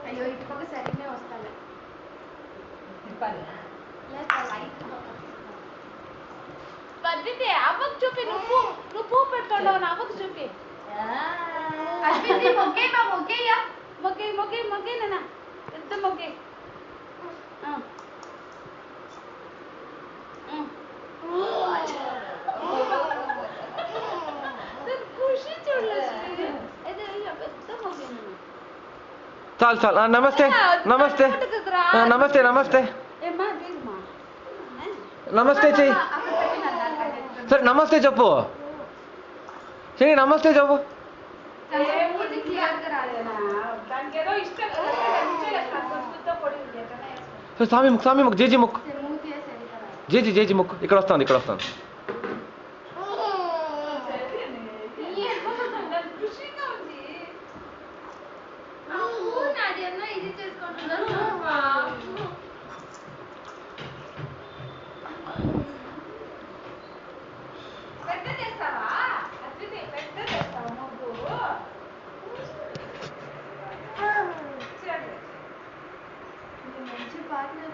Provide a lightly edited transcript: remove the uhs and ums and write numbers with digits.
అయ్యో ఇటు పక్క సరిగ్గా వస్తాను అవ్వకు చూపి నువ్వు పువ్వు పెట్టుకోండి అవ్వకు చూపి మొగ్గే మొగ్గే మొగ్గే మొగ్గే నాన్న పెద్ద మొగ్గే ఖుషి చూడలేదు పెద్ద మొగ్గే చాలు చాలు నమస్తే నమస్తే నమస్తే నమస్తే నమస్తే చెయ్యి సరే నమస్తే చెప్పు చెయ్యి నమస్తే చెప్పు స్వామి ముక్ స్వామి ముక్ జేజీ ముక్ జేజీ ముక్ ఇక్కడ వస్తాను ఇక్కడ వస్తాను మంచి పాటలు